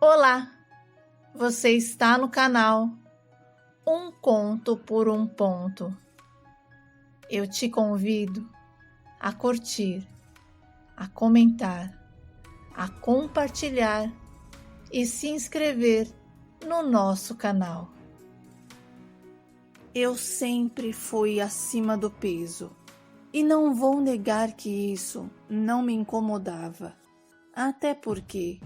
Olá, você está no canal Um Conto por um Ponto. Eu te convido a curtir, a comentar, a compartilhar e se inscrever no nosso canal. Eu sempre fui acima do peso e não vou negar que isso não me incomodava, até porque,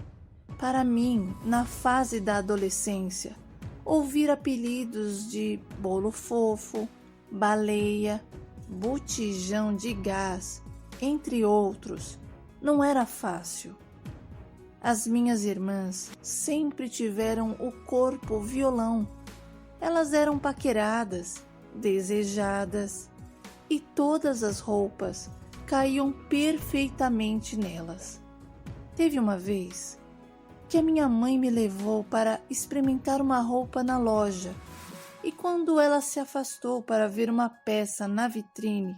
para mim, na fase da adolescência, ouvir apelidos de bolo fofo, baleia, botijão de gás, entre outros, não era fácil. As minhas irmãs sempre tiveram o corpo violão. Elas eram paqueradas, desejadas, e todas as roupas caíam perfeitamente nelas. Teve uma vez que a minha mãe me levou para experimentar uma roupa na loja, e quando ela se afastou para ver uma peça na vitrine,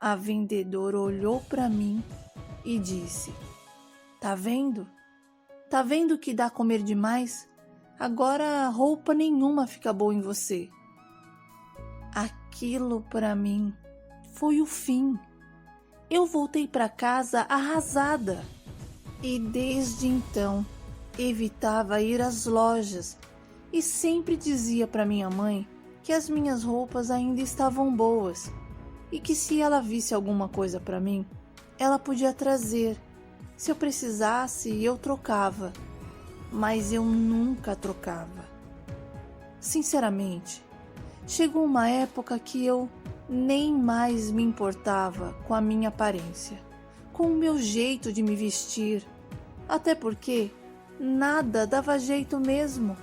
a vendedora olhou para mim e disse: "Tá vendo? Tá vendo que dá a comer demais? Agora roupa nenhuma fica boa em você." Aquilo para mim foi o fim. Eu voltei para casa arrasada. E desde então, evitava ir às lojas e sempre dizia para minha mãe que as minhas roupas ainda estavam boas e que se ela visse alguma coisa para mim, ela podia trazer. Se eu precisasse, eu trocava, mas eu nunca trocava. Sinceramente, chegou uma época que eu nem mais me importava com a minha aparência, com o meu jeito de me vestir, até porque nada dava jeito mesmo.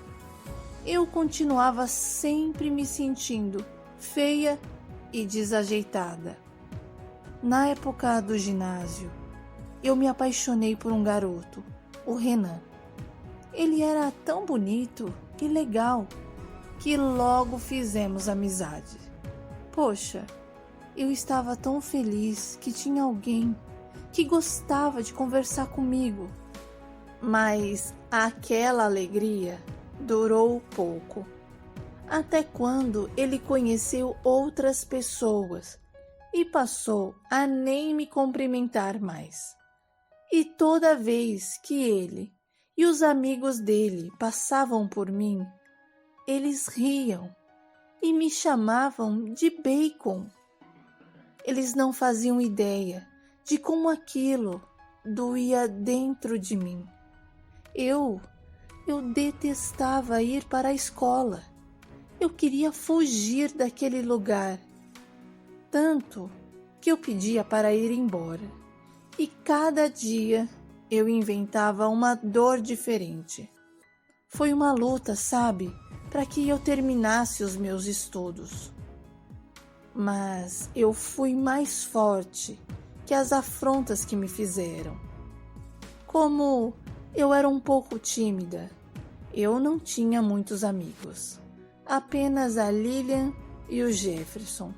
Eu continuava sempre me sentindo feia e desajeitada. Na época do ginásio, eu me apaixonei por um garoto, o Renan. Ele era tão bonito e legal que logo fizemos amizade. Poxa, eu estava tão feliz que tinha alguém que gostava de conversar comigo. Mas aquela alegria durou pouco, até quando ele conheceu outras pessoas e passou a nem me cumprimentar mais. E toda vez que ele e os amigos dele passavam por mim, eles riam e me chamavam de Bacon. Eles não faziam ideia de como aquilo doía dentro de mim. Eu detestava ir para a escola. Eu queria fugir daquele lugar, tanto que eu pedia para ir embora. E cada dia eu inventava uma dor diferente. Foi uma luta, sabe, para que eu terminasse os meus estudos. Mas eu fui mais forte que as afrontas que me fizeram. Como eu era um pouco tímida, eu não tinha muitos amigos. Apenas a Lilian e o Jefferson.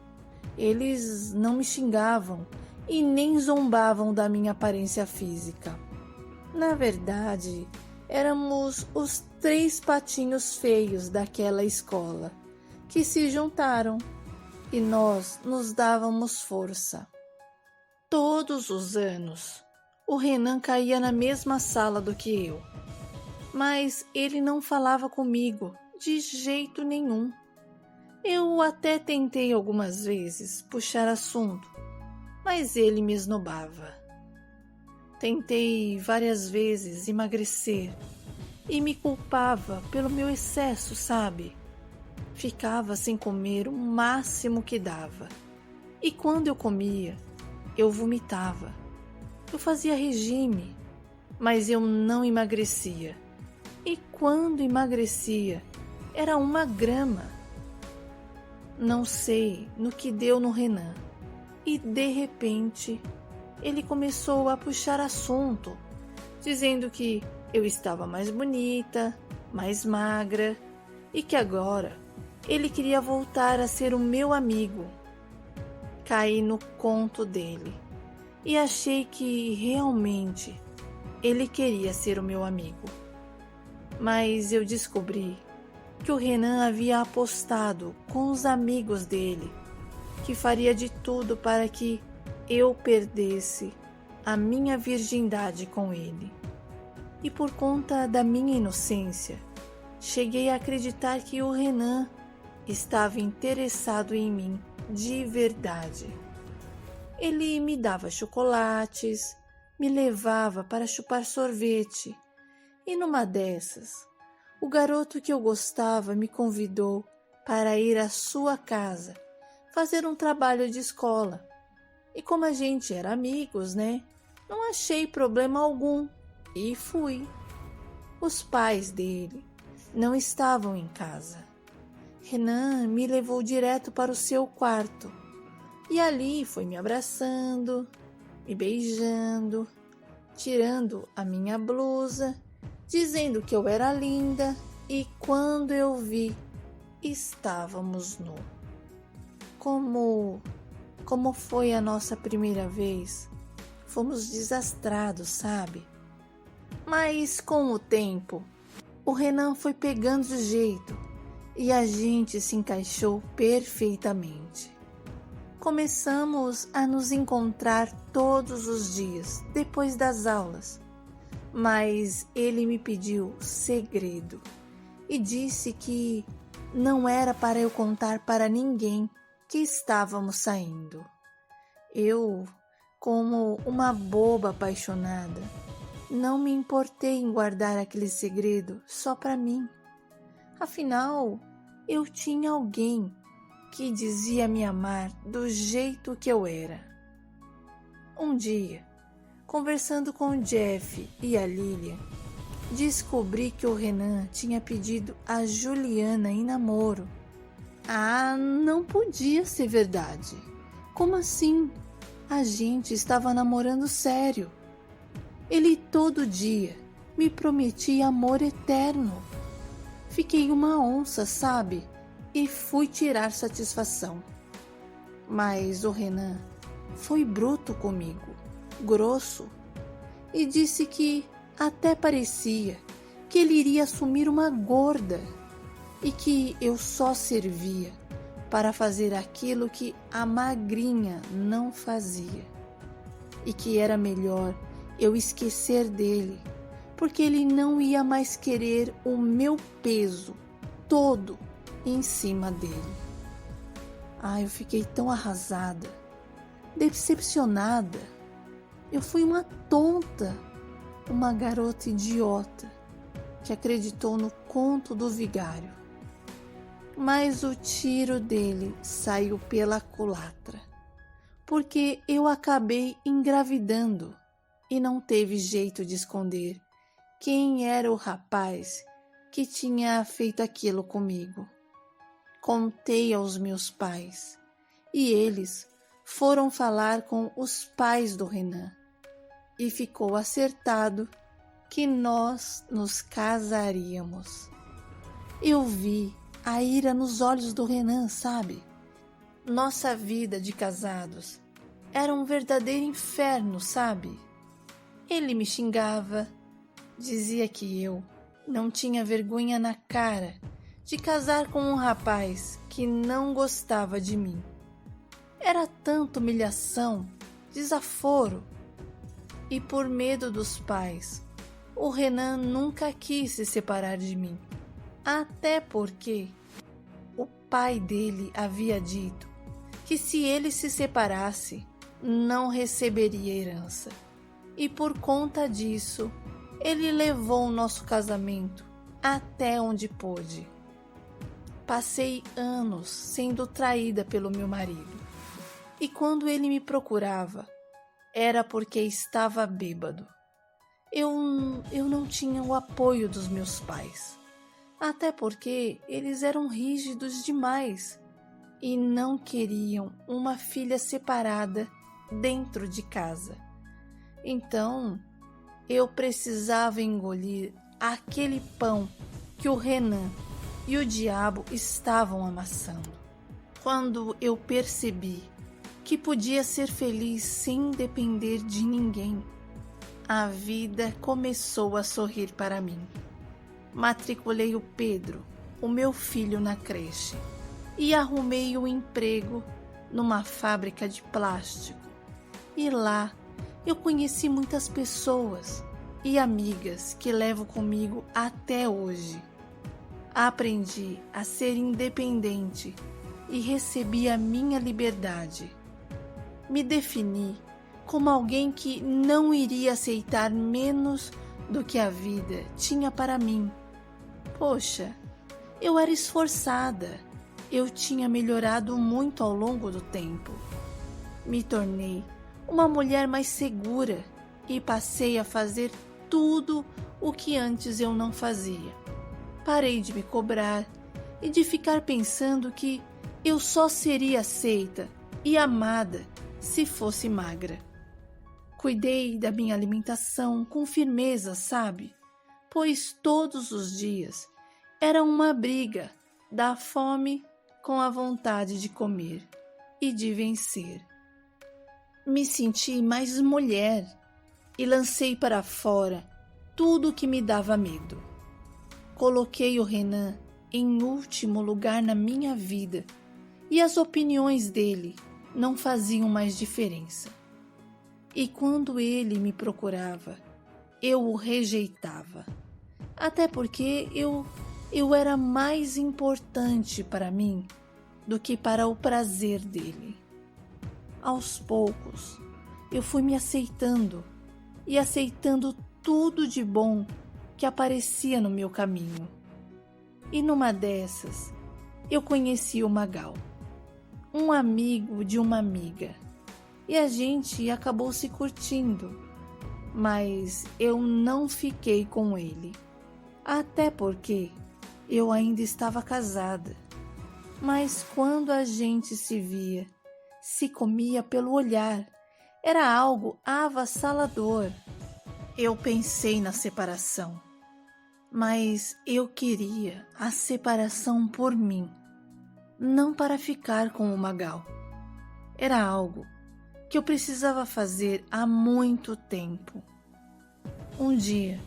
Eles não me xingavam e nem zombavam da minha aparência física. Na verdade, éramos os 3 patinhos feios daquela escola que se juntaram e nós nos dávamos força. Todos os anos, o Renan caía na mesma sala do que eu, mas ele não falava comigo de jeito nenhum. Eu até tentei algumas vezes puxar assunto, mas ele me esnobava. Tentei várias vezes emagrecer e me culpava pelo meu excesso, sabe? Ficava sem comer o máximo que dava. E quando eu comia, eu vomitava. Eu fazia regime, mas eu não emagrecia. E quando emagrecia, era 1 grama. Não sei no que deu no Renan. E de repente, ele começou a puxar assunto, dizendo que eu estava mais bonita, mais magra, e que agora ele queria voltar a ser o meu amigo. Caí no conto dele e achei que realmente ele queria ser o meu amigo. Mas eu descobri que o Renan havia apostado com os amigos dele que faria de tudo para que eu perdesse a minha virgindade com ele. E por conta da minha inocência, cheguei a acreditar que o Renan estava interessado em mim de verdade. Ele me dava chocolates, me levava para chupar sorvete, e numa dessas, o garoto que eu gostava me convidou para ir à sua casa fazer um trabalho de escola. E como a gente era amigos, né? Não achei problema algum e fui. Os pais dele não estavam em casa. Renan me levou direto para o seu quarto e ali foi me abraçando, me beijando, tirando a minha blusa, dizendo que eu era linda, e quando eu vi, estávamos nus. Como foi a nossa primeira vez, fomos desastrados, sabe? Mas com o tempo, o Renan foi pegando o jeito e a gente se encaixou perfeitamente. Começamos a nos encontrar todos os dias, depois das aulas. Mas ele me pediu segredo e disse que não era para eu contar para ninguém que estávamos saindo. Eu, como uma boba apaixonada, não me importei em guardar aquele segredo só para mim. Afinal, eu tinha alguém que dizia me amar do jeito que eu era. Um dia, conversando com o Jeff e a Lilian, descobri que o Renan tinha pedido a Juliana em namoro. Ah, não podia ser verdade. Como assim? A gente estava namorando sério. Ele todo dia me prometia amor eterno. Fiquei uma onça, sabe? E fui tirar satisfação. Mas o Renan foi bruto comigo, grosso, e disse que até parecia que ele iria assumir uma gorda e que eu só servia para fazer aquilo que a magrinha não fazia, e que era melhor eu esquecer dele, porque ele não ia mais querer o meu peso todo em cima dele. Eu fiquei tão arrasada, decepcionada. Eu fui uma tonta, uma garota idiota que acreditou no conto do vigário. Mas o tiro dele saiu pela culatra, porque eu acabei engravidando e não teve jeito de esconder quem era o rapaz que tinha feito aquilo comigo. Contei aos meus pais e eles foram falar com os pais do Renan e ficou acertado que nós nos casaríamos. Eu vi a ira nos olhos do Renan, sabe? Nossa vida de casados era um verdadeiro inferno, sabe? Ele me xingava, dizia que eu não tinha vergonha na cara de casar com um rapaz que não gostava de mim. Era tanta humilhação, desaforo. E por medo dos pais, o Renan nunca quis se separar de mim. Até porque o pai dele havia dito que se ele se separasse, não receberia herança. E por conta disso, ele levou o nosso casamento até onde pôde. Passei anos sendo traída pelo meu marido. E quando ele me procurava, era porque estava bêbado. Eu não tinha o apoio dos meus pais. Até porque eles eram rígidos demais e não queriam uma filha separada dentro de casa. Então, eu precisava engolir aquele pão que o Renan e o diabo estavam amassando. Quando eu percebi que podia ser feliz sem depender de ninguém, a vida começou a sorrir para mim. matriculei o Pedro, o meu filho, na creche e arrumei um emprego numa fábrica de plástico. E lá eu conheci muitas pessoas e amigas que levo comigo até hoje. Aprendi a ser independente e recebi a minha liberdade. Me defini como alguém que não iria aceitar menos do que a vida tinha para mim. Poxa, eu era esforçada, eu tinha melhorado muito ao longo do tempo. Me tornei uma mulher mais segura e passei a fazer tudo o que antes eu não fazia. Parei de me cobrar e de ficar pensando que eu só seria aceita e amada se fosse magra. Cuidei da minha alimentação com firmeza, sabe? Pois todos os dias era uma briga da fome com a vontade de comer e de vencer. Me senti mais mulher e lancei para fora tudo o que me dava medo. Coloquei o Renan em último lugar na minha vida e as opiniões dele não faziam mais diferença. E quando ele me procurava, eu o rejeitava. Até porque eu era mais importante para mim do que para o prazer dele. Aos poucos, eu fui me aceitando e aceitando tudo de bom que aparecia no meu caminho. E numa dessas, eu conheci o Magal, um amigo de uma amiga, e a gente acabou se curtindo, mas eu não fiquei com ele, até porque eu ainda estava casada. Mas quando a gente se via, se comia pelo olhar, era algo avassalador. Eu pensei na separação, mas eu queria a separação por mim, não para ficar com o Magal. Era algo que eu precisava fazer há muito tempo. Um dia,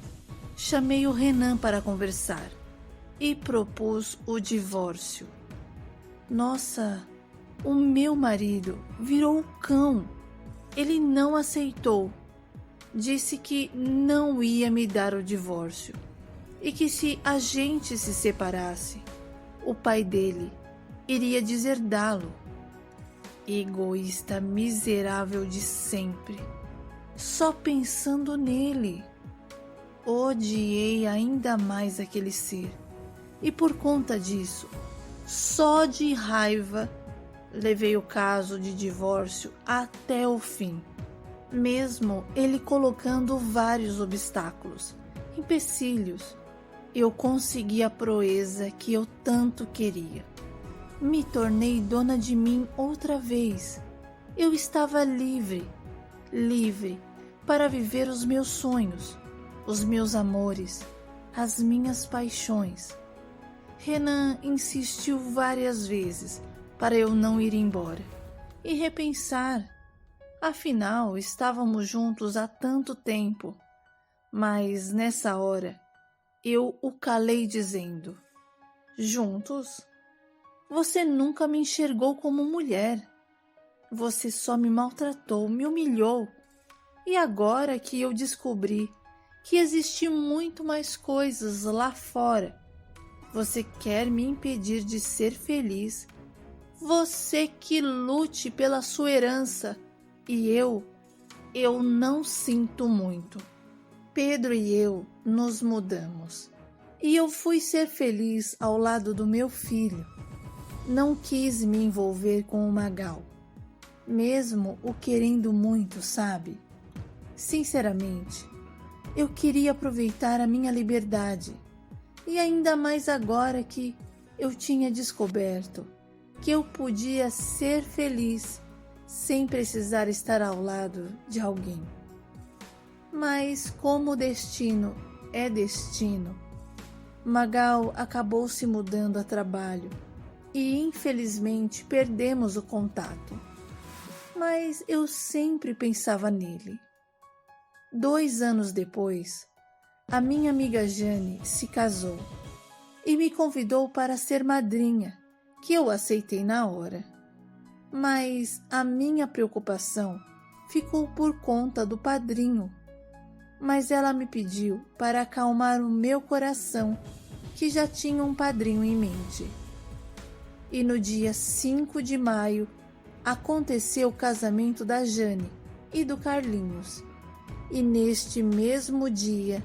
chamei o Renan para conversar e propus o divórcio. Nossa, o meu marido virou cão. Ele não aceitou. Disse que não ia me dar o divórcio e que se a gente se separasse, o pai dele iria deserdá-lo. Egoísta miserável de sempre, só pensando nele. Odiei ainda mais aquele ser e por conta disso, só de raiva, levei o caso de divórcio até o fim, mesmo ele colocando vários obstáculos, empecilhos. Eu consegui a proeza que eu tanto queria. Me tornei dona de mim outra vez. Eu estava livre para viver os meus sonhos, os meus amores, as minhas paixões. Renan insistiu várias vezes para eu não ir embora e repensar. Afinal, estávamos juntos há tanto tempo. Mas nessa hora, eu o calei dizendo: juntos? Você nunca me enxergou como mulher. Você só me maltratou, me humilhou. E agora que eu descobri que existe muito mais coisas lá fora, você quer me impedir de ser feliz? Você que lute pela sua herança. E eu não sinto muito. Pedro e eu nos mudamos. E eu fui ser feliz ao lado do meu filho. Não quis me envolver com o Magal, mesmo o querendo muito, sabe? Sinceramente, eu queria aproveitar a minha liberdade, e ainda mais agora que eu tinha descoberto que eu podia ser feliz sem precisar estar ao lado de alguém. Mas como o destino é destino, Magal acabou se mudando a trabalho e infelizmente perdemos o contato. Mas eu sempre pensava nele. 2 anos depois, a minha amiga Jane se casou e me convidou para ser madrinha, que eu aceitei na hora. Mas a minha preocupação ficou por conta do padrinho. Mas ela me pediu para acalmar o meu coração, que já tinha um padrinho em mente. E no dia 5 de maio, aconteceu o casamento da Jane e do Carlinhos. E neste mesmo dia,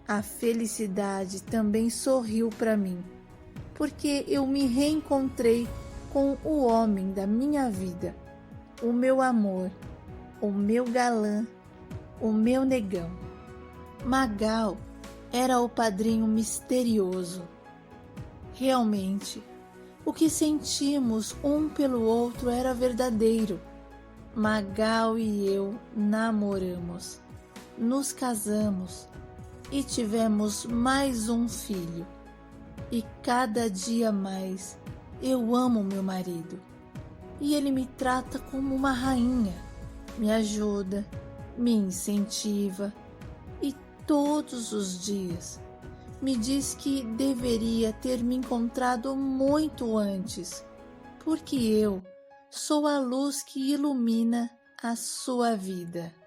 a felicidade também sorriu para mim, porque eu me reencontrei com o homem da minha vida, o meu amor, o meu galã, o meu negão. Magal era o padrinho misterioso. Realmente, o que sentimos um pelo outro era verdadeiro. Magal e eu namoramos, nos casamos e tivemos mais um filho. E cada dia mais eu amo meu marido. E ele me trata como uma rainha, me ajuda, me incentiva e todos os dias me diz que deveria ter me encontrado muito antes, porque eu sou a luz que ilumina a sua vida.